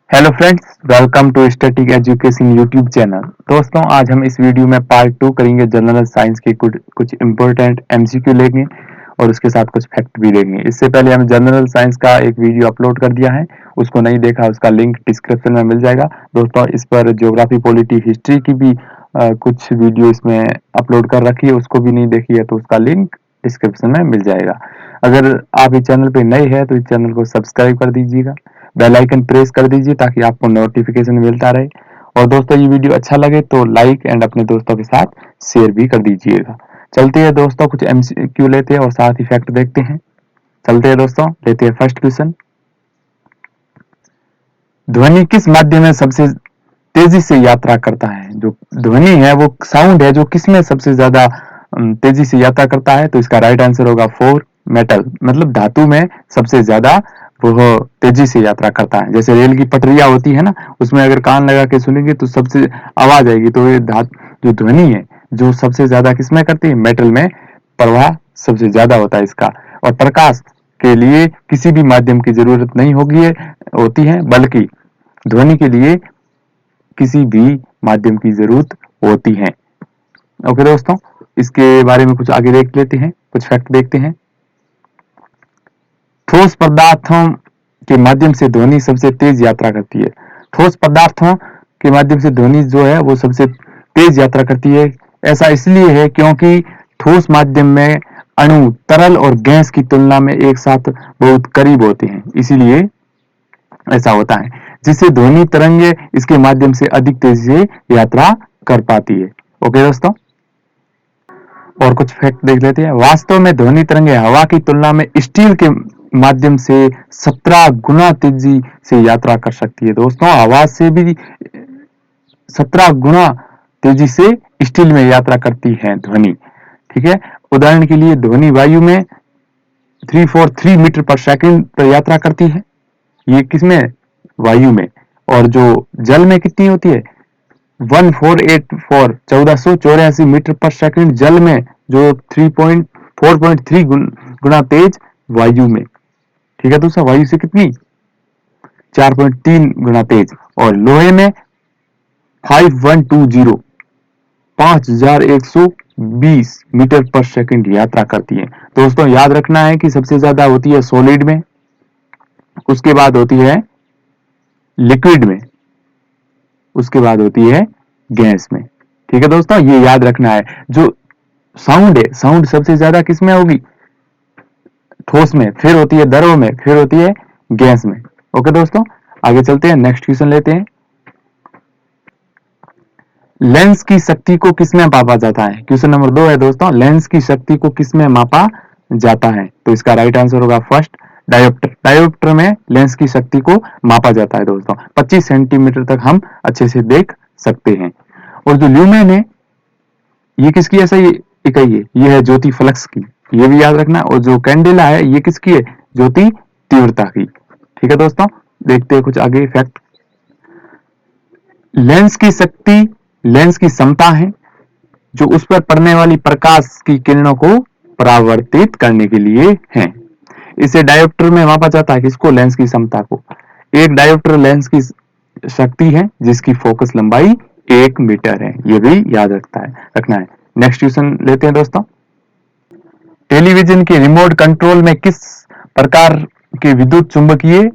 Hello friends, welcome to static education YouTube channel. दोस्तों, आज हम इस वीडियो में पार्ट 2 करेंगे। जनरल साइंस के कुछ कुछ इंपॉर्टेंट एमसीक्यू लेंगे और उसके साथ कुछ फैक्ट भी लेंगे। इससे पहले हम जनरल साइंस का एक वीडियो अपलोड कर दिया है, उसको नहीं देखा उसका लिंक डिस्क्रिप्शन में मिल जाएगा। दोस्तों, इस पर ज्योग्राफी, पॉलिटी, हिस्ट्री की भी कुछ वीडियो इसमें अपलोड कर रखी है, उसको भी नहीं देखी है तो उसका लिंक डिस्क्रिप्शन में मिल जाएगा। अगर आप इस चैनल पे नए हैं तो इस चैनल को सब्सक्राइब कर दीजिएगा, बेल आइकन प्रेस कर दीजिए ताकि आपको नोटिफिकेशन मिलता रहे। और दोस्तों, ये वीडियो अच्छा लगे तो लाइक एंड अपने दोस्तों के साथ शेयर भी कर दीजिएगा। चलते हैं दोस्तों, कुछ एमसीक्यू लेते हैं और साथ ही फैक्ट देखते हैं। चलते हैं दोस्तों, लेते हैं फर्स्ट क्वेश्चन। ध्वनि किस माध्यम में सबसे तेजी से यात्रा करता है? जो ध्वनि है, वो साउंड है, जो किसमें सबसे ज्यादा तेजी से यात्रा करता है? तो इसका राइट आंसर होगा 4, मेटल, मतलब धातु में सबसे ज्यादा वो तेजी से यात्रा करता है। जैसे रेल की पटरियां होती है ना, उसमें अगर कान लगा के सुनेंगे तो सबसे आवाज आएगी। तो ये जो ध्वनि है, जो सबसे ज्यादा किसमें करती है? मेटल में प्रवाह सबसे ज्यादा होता है इसका। और प्रकाश के लिए किसी भी माध्यम की जरूरत नहीं होती है, बल्कि ध्वनि के लिए किसी भी माध्यम की जरूरत होती है। ओके दोस्तों, इसके बारे में कुछ आगे देख लेते हैं, कुछ फैक्ट देखते हैं। ठोस पदार्थों के माध्यम से ध्वनि सबसे तेज यात्रा करती है। ठोस पदार्थों के माध्यम से ध्वनि जो है वो सबसे तेज यात्रा करती है। ऐसा इसलिए है क्योंकि ठोस माध्यम में अणु तरल और गैस की तुलना में एक साथ बहुत करीब होते हैं, इसीलिए ऐसा होता है, जिससे ध्वनि तरंगे इसके माध्यम से अधिक तेजी से यात्रा कर पाती है। ओके दोस्तों, और कुछ फैक्ट देख लेते हैं। वास्तव में ध्वनि तरंगे हवा की तुलना में स्टील के माध्यम से 17 गुना तेजी से यात्रा कर सकती है। दोस्तों, आवाज से भी 17 गुना तेजी से स्टील में यात्रा करती है ध्वनि। ठीक है, उदाहरण के लिए ध्वनि वायु में 343 मीटर पर सेकंड पर यात्रा करती है, ये किसमें? वायु में। और जो जल में कितनी होती है? 1484 मीटर पर सेकंड जल में, जो 4.3 गुना तेज वायु में। ठीक है दोस्तों, वायु से कितनी? 4.3 गुना तेज। और लोहे में 5120 5120 मीटर पर सेकंड यात्रा करती है। दोस्तों, याद रखना है कि सबसे ज्यादा होती है सॉलिड में, उसके बाद होती है लिक्विड में, उसके बाद होती है गैस में। ठीक है दोस्तों, ये याद रखना है। जो साउंड है, साउंड सबसे ज्यादा किसमें होगी? ठोस में, फिर होती है द्रव में, फिर होती है गैस में। ओके दोस्तों, आगे चलते हैं, नेक्स्ट क्वेश्चन लेते हैं। लेंस की शक्ति को किसमें मापा जाता है? क्वेश्चन नंबर 2 है दोस्तों, लेंस की शक्ति को किसमें मापा जाता है? तो इसका राइट आंसर होगा फर्स्ट, डायोप्टर। डायोप्टर में लेंस की शक्ति को मापा जाता है दोस्तों। 25 सेंटीमीटर तक हम अच्छे से देख सकते हैं। और जो ल्यूमेन है, ये किसकी ऐसा इकाई है? ये है ज्योति फ्लक्स की, ये भी याद रखना। और जो कैंडेला है, ये किसकी है? ज्योति तीव्रता की। ठीक है दोस्तों, देखते हैं कुछ आगे फैक्ट। लेंस की शक्ति लेंस की क्षमता है, जो उस पर पड़ने वाली प्रकाश की किरणों को परावर्तित करने के लिए है। इसे डायोप्टर में मापा जाता है, किसको? लेंस की क्षमता को। एक डायोप्टर लेंस की शक्ति है जिसकी फोकस लंबाई 1 मीटर है, ये भी याद रखना है। नेक्स्ट क्वेश्चन लेते हैं दोस्तों। टेलीविजन के रिमोट कंट्रोल में किस प्रकार के विद्युत चुंबकीय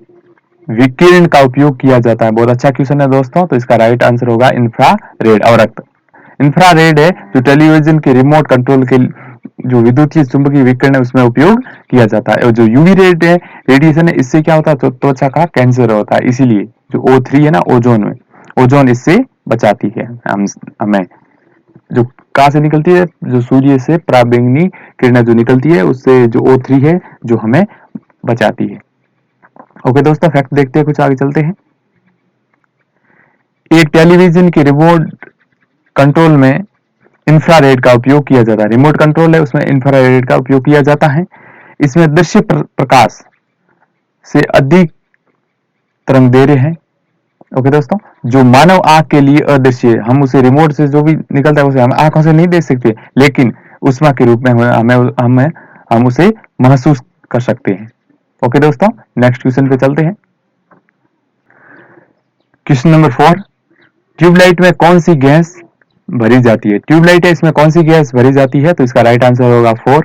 विकिरण का उपयोग किया जाता है? बहुत अच्छा क्वेश्चन है दोस्तों। तो इसका राइट आंसर होगा इंफ्रारेड अवरक्त। इंफ्रारेड है जो टेलीविजन के रिमोट कंट्रोल के जो विद्युतीय चुंबकीय विकिरण है उसमें उपयोग किया जाता है। और जो यूवी रेड है, रेडिएशन है, इससे क्या होता है? तो त्वचा का कैंसर होता है, इसीलिए जो O3 है ना, ओजोन में, ओजोन इससे बचाती है हमें। जो कहां से निकलती है? जो सूर्य से पराबैंगनी किरणें जो निकलती है, उससे जो O3 है जो हमें बचाती है। ओके दोस्तों, फैक्ट देखते हैं, कुछ आगे चलते हैं। एक टेलीविजन के रिमोट कंट्रोल में इंफ्रारेड का उपयोग किया जाता है। रिमोट कंट्रोल है, उसमें इंफ्रारेड का उपयोग किया जाता है। इसमें दृश्य प्रकाश से अधिक तरंग दे रहे हैं। ओके दोस्तों, जो मानव आंख के लिए अदृश्य है, हम उसे रिमोट से जो भी निकलता है उसे हम आंखों से नहीं देख सकते, लेकिन उष्मा के रूप में हम उसे महसूस कर सकते हैं। ओके दोस्तों, नेक्स्ट क्वेश्चन पे चलते हैं। क्वेश्चन नंबर 4, ट्यूबलाइट में कौन सी गैस भरी जाती है? ट्यूबलाइट है, इसमें कौन सी गैस भरी जाती है? तो इसका राइट आंसर होगा 4,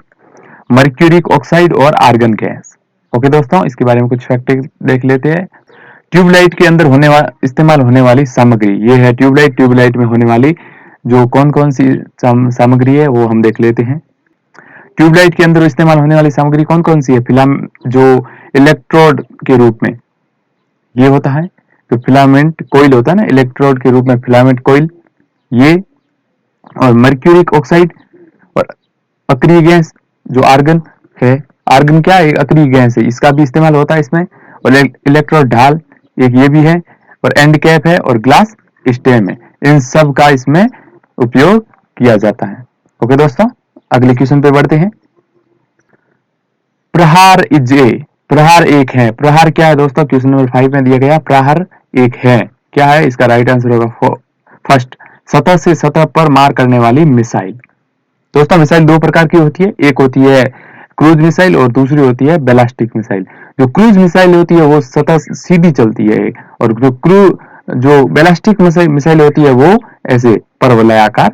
मर्क्यूरिक ऑक्साइड और आर्गन गैस। ओके दोस्तों, इसके बारे में कुछ फैक्ट देख लेते हैं। ट्यूबलाइट के अंदर इस्तेमाल होने वाली सामग्री, ये है ट्यूबलाइट। ट्यूबलाइट में होने वाली जो कौन कौन सी सामग्री है वो हम देख लेते हैं। ट्यूबलाइट के अंदर इस्तेमाल होने वाली सामग्री कौन कौन सी है? जो इलेक्ट्रोड के रूप में ये होता है, जो फिलामेंट कोइल होता है ना, इलेक्ट्रोड के रूप में फिलामेंट कोइल, ये, और मर्क्यूरिक ऑक्साइड, और अक्रिय गैस जो आर्गन है। आर्गन क्या है? अक्रिय गैस है, इसका भी इस्तेमाल होता है इसमें। और इलेक्ट्रोड ढाल एक ये भी है, और एंड कैप है, और ग्लास स्टेम है। इन सब का इसमें उपयोग किया जाता है। ओके दोस्तों, अगले क्वेश्चन पे बढ़ते हैं। प्रहार प्रहार एक है। प्रहार क्या है दोस्तों? क्वेश्चन नंबर 5 में दिया गया प्रहार एक है, क्या है? इसका राइट आंसर होगा फर्स्ट, सतह से सतह पर मार करने वाली मिसाइल। दोस्तों मिसाइल दो प्रकार की होती है, एक होती है क्रूज मिसाइल और दूसरी होती है बैलिस्टिक मिसाइल। जो क्रूज मिसाइल होती है वो सतह सीधी चलती है, और जो बैलिस्टिक मिसाइल होती है वो ऐसे परवलयाकार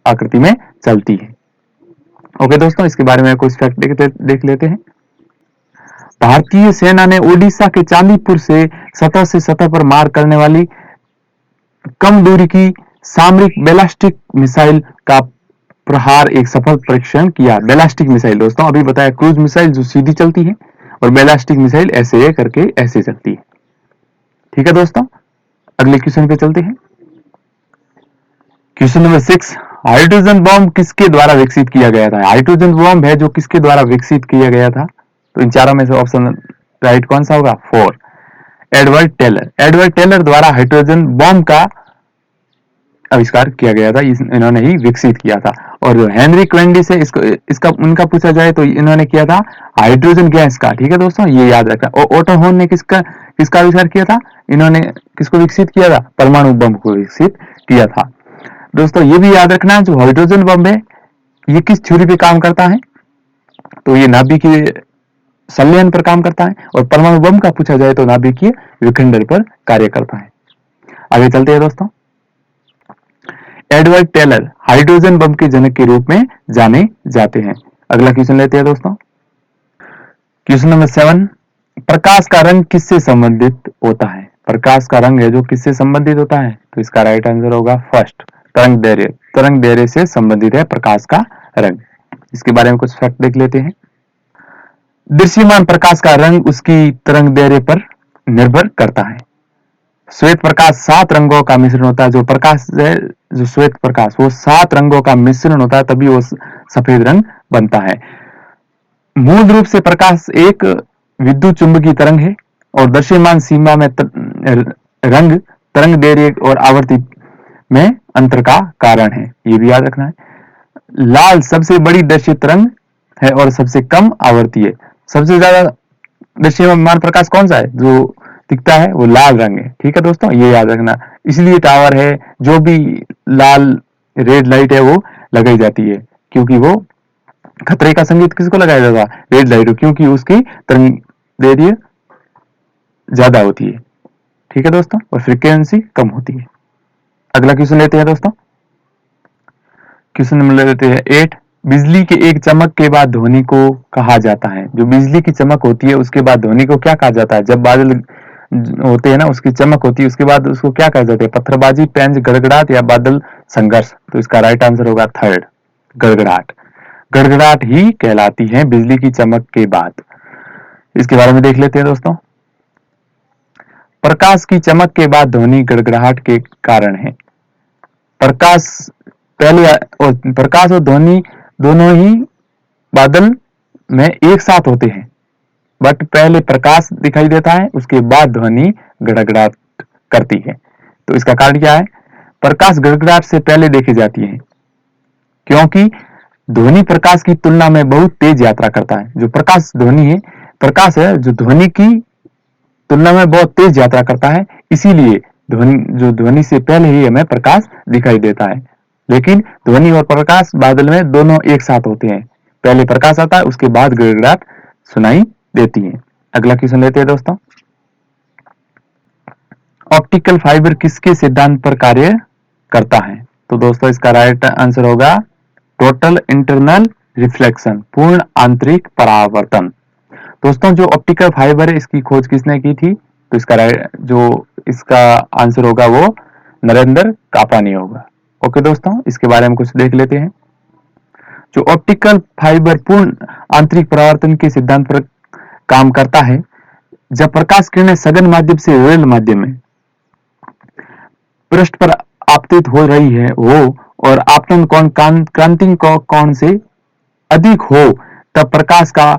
आकृति में चलती है। ओके दोस्तों, इसके बारे में कुछ फैक्ट देख लेते हैं। भारतीय सेना ने ओडिशा के चांदीपुर से सतह पर मार करने वाली कम दूरी की सामरिक बैलिस्टिक मिसाइल का प्रहार एक सफल परीक्षण किया। बैलिस्टिक मिसाइल दोस्तों अभी बताया, क्रूज मिसाइल जो सीधी चलती है, और बैलिस्टिक मिसाइल ऐसे करके ऐसे चलती है। ठीक है दोस्तों, अगले क्वेश्चन पे चलते हैं। क्वेश्चन नंबर 6, हाइड्रोजन बॉम्ब किसके द्वारा विकसित किया गया था? हाइड्रोजन बॉम्ब है जो किसके द्वारा विकसित किया गया था? तो इन चारों में से ऑप्शन राइट कौन सा होगा? 4, एडवर्ड टेलर। एडवर्ड टेलर द्वारा हाइड्रोजन बॉम्ब का आविष्कार किया गया था, इन्होंने ही विकसित किया था। और जो हेनरी क्वेंडी से इसका उनका पूछा जाए तो इन्होंने किया था हाइड्रोजन गैस का। ठीक है दोस्तों, ये याद रखना। और ओटो हॉर्न ने किसका आविष्कार किया था? इन्होंने किसको विकसित किया था? परमाणु बम को विकसित किया था। दोस्तों ये भी याद रखना, जो हाइड्रोजन बम है ये किस थ्योरी पे काम करता है? तो ये नाभिकीय संलयन पर काम करता है, और परमाणु बम का पूछा जाए तो नाभिकीय विखंडन पर कार्य करता है। आगे चलते हैं दोस्तों। एडवर्ड टेलर हाइड्रोजन बम के जनक के रूप में जाने जाते हैं। अगला क्वेश्चन लेते हैं दोस्तों। क्वेश्चन नंबर 7, प्रकाश का रंग किससे संबंधित होता है? प्रकाश का रंग है जो किससे संबंधित होता है? तो इसका राइट आंसर होगा फर्स्ट, तरंग दैर्ध्य। तरंग दैर्ध्य से संबंधित है प्रकाश का रंग। इसके बारे में कुछ फैक्ट देख लेते हैं। दृश्यमान प्रकाश का रंग उसकी तरंग दैर्ध्य पर निर्भर करता है। श्वेत प्रकाश 7 रंगों का मिश्रण होता है। जो प्रकाश है, जो श्वेत प्रकाश, वो 7 रंगों का मिश्रण होता है, तभी वो सफेद रंग बनता है। मूल रूप से प्रकाश एक विद्युत चुंबकीय तरंग है, और दृश्यमान सीमा में रंग तरंग दैर्ध्य और आवृत्ति में अंतर का कारण है, ये भी याद रखना है। लाल सबसे बड़ी दृश्य तरंग है और सबसे कम आवृत्ति है। सबसे ज्यादा दृश्यमान प्रकाश कौन सा है? जो दिखता है वो लाल रंग है। ठीक है दोस्तों, ये याद रखना। इसलिए टावर है, जो भी लाल रेड लाइट है वो लगाई जाती है, क्योंकि वो खतरे का संकेत किसको लगाया जाता है? रेड लाइट, क्योंकि उसकी तरंग दैर्ध्य ज्यादा होती है। ठीक है दोस्तों, और फ्रीक्वेंसी कम होती है। अगला क्वेश्चन लेते हैं दोस्तों। क्वेश्चन नंबर लेते हैं 8, बिजली के एक चमक के बाद ध्वनि को कहा जाता है? जो बिजली की चमक होती है उसके बाद ध्वनि को क्या कहा जाता है? जब बादल होते हैं ना, उसकी चमक होती है, उसके बाद उसको क्या कहा जाता है? पत्थरबाजी, पेंज, गड़गड़ाहट या बादल संघर्ष? तो इसका राइट आंसर होगा थर्ड, गड़गड़ाहट। गड़गड़ाहट ही कहलाती है बिजली की चमक के बाद। इसके बारे में देख लेते हैं दोस्तों। प्रकाश की चमक के बाद ध्वनि गड़गड़ाहट के कारण है। प्रकाश और ध्वनि दोनों ही बादल में एक साथ होते हैं, बट पहले प्रकाश दिखाई देता है, उसके बाद ध्वनि गड़गड़ाहट करती है। तो इसका कारण क्या है? प्रकाश गड़गड़ाहट से पहले देखी जाती है, क्योंकि ध्वनि प्रकाश की तुलना में बहुत तेज यात्रा करता है। जो प्रकाश है जो ध्वनि की तुलना में बहुत तेज यात्रा करता है, इसीलिए ध्वनि से पहले ही हमें प्रकाश दिखाई देता है। लेकिन ध्वनि और प्रकाश बादल में दोनों एक साथ होते हैं, पहले प्रकाश आता है, उसके बाद गड़गड़ाहट सुनाई देती है। अगला क्वेश्चन लेते हैं दोस्तों। ऑप्टिकल फाइबर किसके सिद्धांत पर कार्य करता है? तो दोस्तों इसका राइट आंसर होगा टोटल इंटरनल रिफ्लेक्शन, पूर्ण आंतरिक परावर्तन। दोस्तों जो ऑप्टिकल फाइबर है इसकी खोज किसने की थी? तो इसका आंसर होगा वो नरेंद्र कापानी होगा। ओके दोस्तों, इसके बारे में कुछ देख लेते हैं। जो ऑप्टिकल फाइबर पूर्ण आंतरिक परावर्तन के सिद्धांत पर काम करता है। जब प्रकाश किरणें सघन माध्यम से विरल माध्यम में पृष्ठ पर आपतित हो रही है हो और आपतन कोण क्रांतिक कोण से अधिक हो, तब प्रकाश का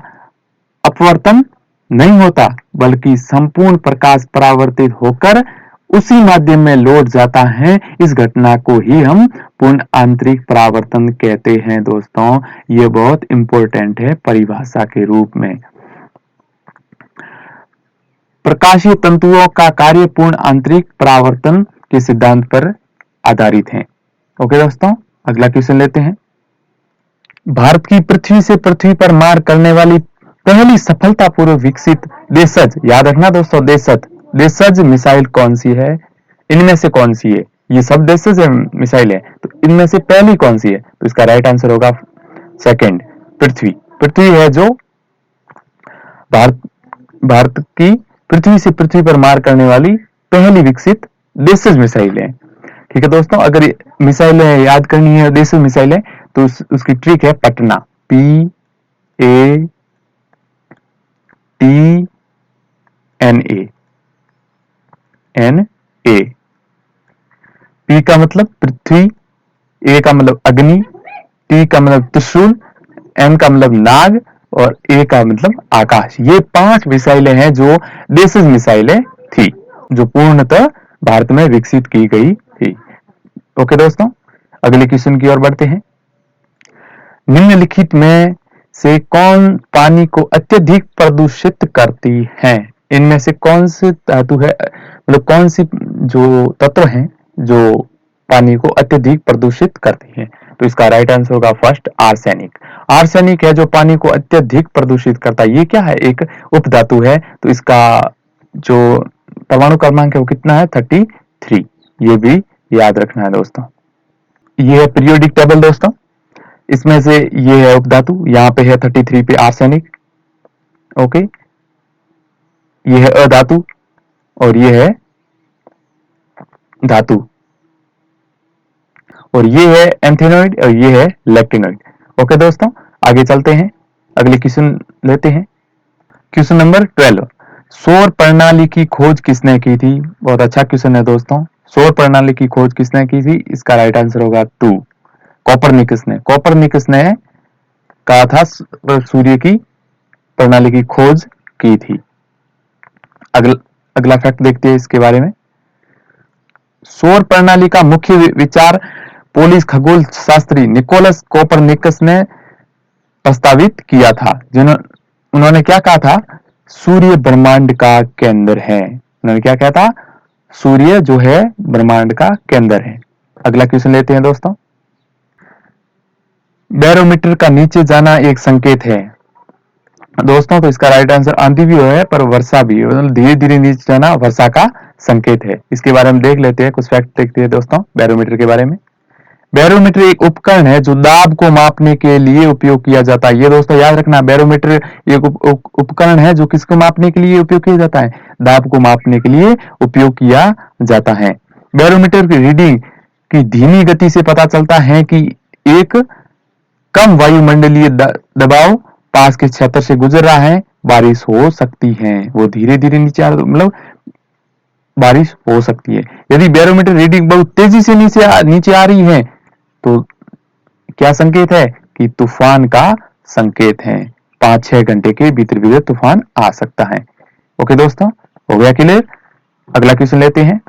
अपवर्तन नहीं होता, बल्कि संपूर्ण प्रकाश परावर्तित होकर उसी माध्यम में लौट जाता है। इस घटना को ही हम पूर्ण आंतरिक परावर्तन कहते हैं। दोस्तों ये बहुत इंपॉर्टेंट है परिभाषा के रूप में। प्रकाशीय तंतुओं का कार्य पूर्ण आंतरिक परावर्तन के सिद्धांत पर आधारित है। ओके दोस्तों, अगला क्वेश्चन लेते हैं। भारत की पृथ्वी से पृथ्वी पर मार करने वाली पहली सफलतापूर्वक विकसित देशज, याद रखना दोस्तों, देशज मिसाइल कौन सी है? इनमें से कौन सी है? ये सब देशज मिसाइल है, तो इनमें से पहली कौन सी है? तो इसका राइट आंसर होगा सेकंड, पृथ्वी है जो भारत की पृथ्वी से पृथ्वी पर मार करने वाली पहली विकसित देशज मिसाइल है। ठीक है दोस्तों, अगर मिसाइल याद करनी है देशज मिसाइल है तो उसकी ट्रिक है पटना, PATNA। P का मतलब पृथ्वी, A का मतलब अग्नि, T का मतलब त्रिशूल, N का मतलब नाग और A का मतलब आकाश। ये 5 मिसाइलें हैं जो देशज मिसाइलें थी, जो पूर्णतः भारत में विकसित की गई थी। ओके दोस्तों, अगले क्वेश्चन की ओर बढ़ते हैं। निम्नलिखित में से कौन पानी को अत्यधिक प्रदूषित करती है? इनमें से कौन सी धातु है, मतलब कौन सी जो तत्व हैं जो पानी को अत्यधिक प्रदूषित करती है? तो इसका राइट आंसर होगा फर्स्ट, आर्सेनिक। आर्सेनिक है जो पानी को अत्यधिक प्रदूषित करता है। ये क्या है? एक उपधातु है, तो इसका जो परमाणु क्रमांक है वो कितना है? 33। ये भी याद रखना है दोस्तों। ये है पीरियोडिक टेबल दोस्तों, इसमें से ये है उपधातु, यहाँ पे है 33 पे आर्सेनिक। ओके, ये है अधातु और ये है धातु, और ये है एंथेनॉइड और ये है लेक्टिनॉइड। ओके दोस्तों, आगे चलते हैं, अगले क्वेश्चन लेते हैं। क्वेश्चन नंबर 12, सौर प्रणाली की खोज किसने की थी? बहुत अच्छा क्वेश्चन है दोस्तों। सौर प्रणाली की खोज किसने की थी? इसका राइट आंसर होगा 2, कोपरनिकस ने कहा था सूर्य की प्रणाली की खोज की थी। अगला फैक्ट देखते हैं इसके बारे में। सौर प्रणाली का मुख्य विचार पोलिश खगोल शास्त्री निकोलस कोपरनिकस ने प्रस्तावित किया था। उन्होंने क्या कहा था? सूर्य ब्रह्मांड का केंद्र है। उन्होंने क्या कहा था? सूर्य जो है ब्रह्मांड का केंद्र है। अगला क्वेश्चन लेते हैं दोस्तों। बैरोमीटर का नीचे जाना एक संकेत है दोस्तों, तो इसका राइट आंसर आंधी भी है पर वर्षा भी है, मतलब धीरे धीरे नीचे जाना वर्षा का संकेत है। इसके बारे में देख लेते हैं, कुछ फैक्ट देखते हैं दोस्तों बैरोमीटर के बारे में। बैरोमीटर एक उपकरण है जो दाब को मापने के लिए उपयोग किया जाता है। ये दोस्तों याद रखना, बैरोमीटर एक उपकरण है जो किसको मापने के लिए उपयोग किया जाता है? दाब को मापने के लिए उपयोग किया जाता है। बैरोमीटर की रीडिंग की धीमी गति से पता चलता है कि एक कम वायुमंडलीय दबाव पास के क्षेत्र से गुजर रहा है, बारिश हो सकती है। वो धीरे धीरे नीचे मतलब बारिश हो सकती है। यदि बैरोमीटर रीडिंग बहुत तेजी से नीचे आ रही है तो क्या संकेत है? कि तूफान का संकेत है। 5-6 घंटे के भीतर तूफान आ सकता है। ओके दोस्तों, हो गया क्लियर? अगला क्वेश्चन लेते हैं।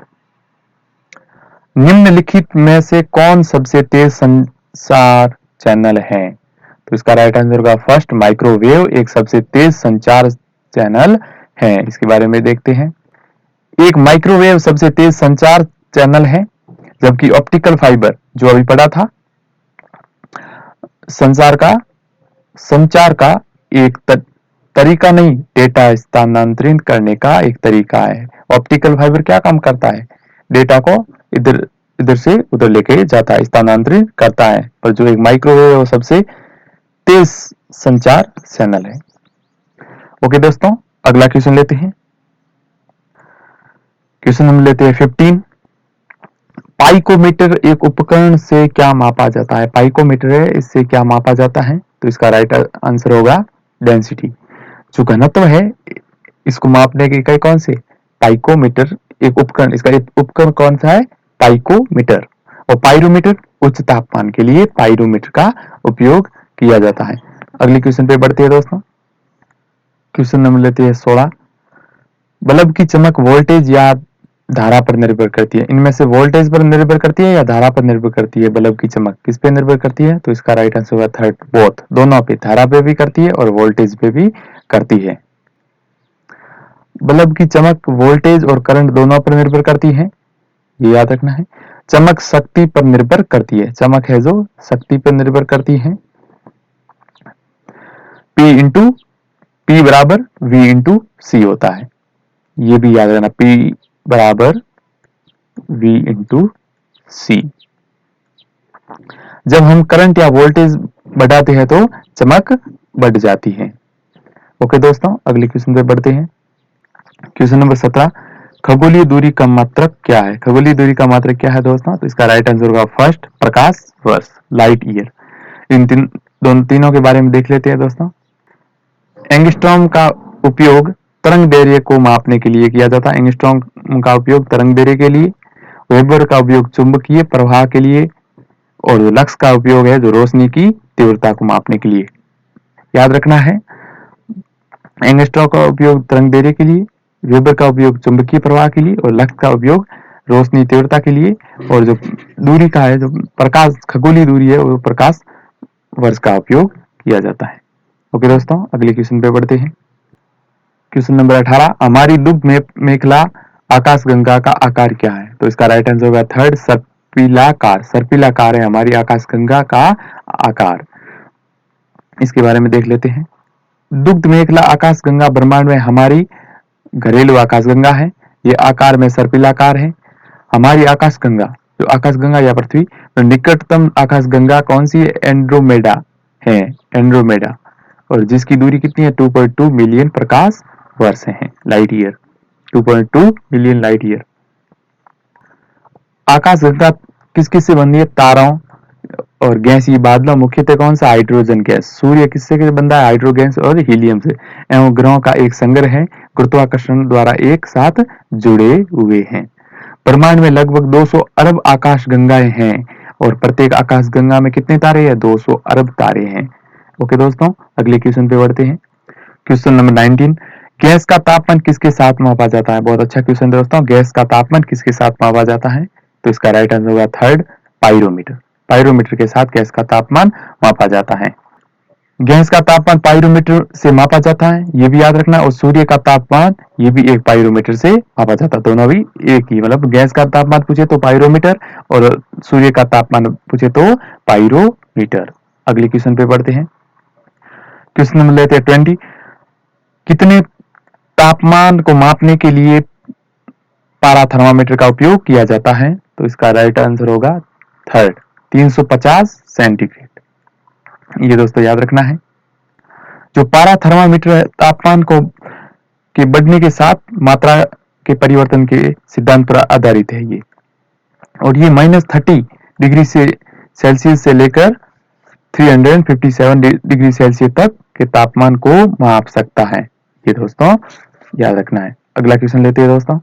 निम्नलिखित में से कौन सबसे तेज संचार चैनल है? तो इसका राइट आंसर होगा फर्स्ट, माइक्रोवेव एक सबसे तेज संचार चैनल है। इसके बारे में देखते हैं। एक माइक्रोवेव सबसे तेज संचार चैनल है, जबकि ऑप्टिकल फाइबर जो अभी पढ़ा था संचार का एक तरीका नहीं, डेटा स्थानांतरित करने का एक तरीका है। ऑप्टिकल फाइबर क्या काम करता है, डेटा को इधर इधर से उधर लेके जाता है, स्थानांतरित करता है। और जो एक माइक्रोवेव है वो सबसे तेज संचार चैनल है। ओके दोस्तों, अगला क्वेश्चन लेते हैं। क्वेश्चन नंबर लेते हैं 15। पाइकोमीटर एक उपकरण से क्या मापा जाता है? पाइकोमीटर है, इससे क्या मापा जाता है? तो इसका राइट आंसर होगा डेंसिटी। जो घनत्व है इसको मापने की इकाई कौन से? पाइकोमीटर एक उपकरण, इसका एक उपकरण कौन सा है? पाइकोमीटर। और पाइरोमीटर उच्च तापमान के लिए पाइरोमीटर का उपयोग किया जाता है। अगले क्वेश्चन पे बढ़ते हैं दोस्तों। क्वेश्चन नंबर लेते हैं 16। बल्ब की चमक वोल्टेज या धारा पर निर्भर करती है? इनमें से वोल्टेज पर निर्भर करती है या धारा पर निर्भर करती है? बल्ब की चमक किस पे निर्भर करती है? तो इसका राइट आंसर होगा थर्ड, बोथ, दोनों पे, धारा पे भी करती है और वोल्टेज पे भी करती है। बल्ब की चमक वोल्टेज और करंट दोनों पर निर्भर करती है, ये याद रखना है। चमक शक्ति पर निर्भर करती है, चमक है जो शक्ति पर निर्भर करती है। P बराबर V इंटू सी होता है, ये भी याद रखना, P बराबर V इंटू सी। जब हम करंट या वोल्टेज बढ़ाते हैं तो चमक बढ़ जाती है। ओके दोस्तों, अगले क्वेश्चन पे बढ़ते हैं। Question number 17। खगोलीय दूरी का मात्रक क्या है? खगोलीय दूरी का मात्रक क्या है दोस्तों? तो इसका राइट आंसर होगा फर्स्ट, प्रकाश वर्ष, लाइट ईयर। इन तीनों के बारे में देख लेते हैं दोस्तों। एंगस्ट्रॉम का उपयोग तरंग दैर्घ्य को मापने के लिए किया जाता है। एंगस्ट्रॉम का उपयोग तरंग दैर्घ्य के लिए, वेबर का उपयोग चुंबकीय प्रवाह के लिए, और जो लक्स का उपयोग है जो रोशनी की तीव्रता को मापने के लिए। याद रखना है, एंगस्ट्रॉम का उपयोग तरंग दैर्घ्य के लिए, वेबर का उपयोग चुंबकीय प्रवाह के लिए, और लक्स का उपयोग रोशनी तीव्रता के लिए, और जो दूरी का है, जो प्रकाश खगोलीय दूरी है, वो प्रकाश वर्ष का उपयोग किया जाता है। ओके दोस्तों, अगले क्वेश्चन पे बढ़ते हैं। Question number 18। हमारी दुग्ध मेखला आकाशगंगा का आकार क्या है? तो इसका राइट आंसर होगा थर्ड, सर्पिलाकार। सर्पिलाकार है हमारी आकाशगंगा का आकार। इसके बारे में देख लेते हैं। दुग्ध मेखला आकाशगंगा ब्रह्मांड में हमारी घरेलू आकाशगंगा है, ये आकार में सर्पिलाकार है। हमारी आकाशगंगा, जो आकाशगंगा या पृथ्वी, तो निकटतम आकाशगंगा कौन सी है? एंड्रोमेडा है, एंड्रोमेडा, और जिसकी दूरी कितनी है? 2.2 मिलियन प्रकाश वर्ष है, light year, 2.2 million light year. आकाशगंगा किस किस से बनी है? तारों और गैसीय बादलों, मुख्यतः कौन सा? Hydrogen gas. सूर्य किससे बंधा है? हाइड्रोजन और हीलियम से। एवं ग्रहों का एक संग्रह है, गुरुत्वाकर्षण द्वारा एक साथ जुड़े हुए हैं। ब्रह्मांड में लगभग 200 अरब आकाशगंगाएं हैं, और प्रत्येक आकाशगंगा में कितने तारे हैं? 200 अरब तारे हैं। ओके दोस्तों, अगले क्वेश्चन पे बढ़ते हैं। Question number 19। गैस का तापमान किसके साथ मापा जाता है? बहुत अच्छा क्वेश्चन दोस्तों, गैस का तापमान किसके साथ मापा जाता है? तो इसका राइट आंसर होगा थर्ड, पाइरोमीटर। पाइरोमीटर के साथ गैस का तापमान मापा जाता है। गैस का तापमान पाइरोमीटर से मापा जाता है, ये भी याद रखना। और सूर्य का तापमान, ये भी एक पाइरोमीटर से मापा जाता है, दोनों भी एक ही, मतलब गैस का तापमान पूछे तो पाइरोमीटर, और सूर्य का तापमान पूछे तो पाइरोमीटर। अगले क्वेश्चन पे बढ़ते हैं। क्वेश्चन नंबर लेते हैं 20। कितने तापमान को मापने के लिए पारा थर्मामीटर का उपयोग किया जाता है? तो इसका राइट आंसर होगा थर्ड, 350 सेंटीग्रेड। ये दोस्तों याद रखना है। जो पारा थर्मामीटर तापमान को के बढ़ने के साथ मात्रा के परिवर्तन के सिद्धांत पर आधारित है ये, और ये -30 डिग्री से सेल्सियस से लेकर 357 डिग्री सेल्सियस तक के तापमान को माप सकता है, ये दोस्तों याद रखना है। अगला क्वेश्चन लेते हैं दोस्तों,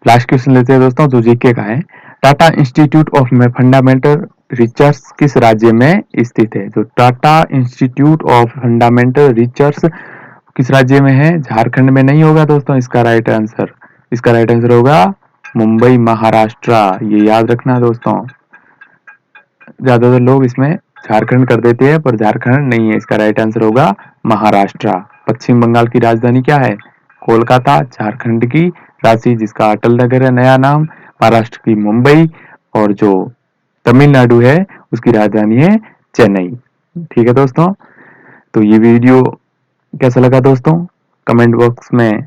लास्ट क्वेश्चन लेते हैं दोस्तों, जो जीके का है। Tata institute of fundamental research किस राज्य में स्थित है? जो Tata institute of fundamental research किस राज्य में है? झारखंड में नहीं होगा दोस्तों, इसका राइट आंसर होगा मुंबई, महाराष्ट्र। ये याद रखना दोस्तों, ज्यादातर लोग इसमें झारखंड कर देते हैं, पर झारखंड नहीं है, इसका राइट आंसर होगा महाराष्ट्र। पश्चिम बंगाल की राजधानी क्या है? कोलकाता। झारखंड की रांची, जिसका अटल नगर है नया नाम। महाराष्ट्र की मुंबई, और जो तमिलनाडु है उसकी राजधानी है चेन्नई। ठीक है दोस्तों, तो ये वीडियो कैसा लगा दोस्तों, कमेंट बॉक्स में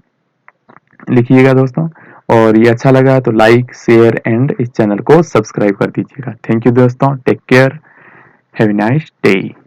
लिखिएगा दोस्तों। और ये अच्छा लगा तो लाइक, शेयर एंड इस चैनल को सब्सक्राइब कर दीजिएगा। थैंक यू दोस्तों, take care, have a nice day.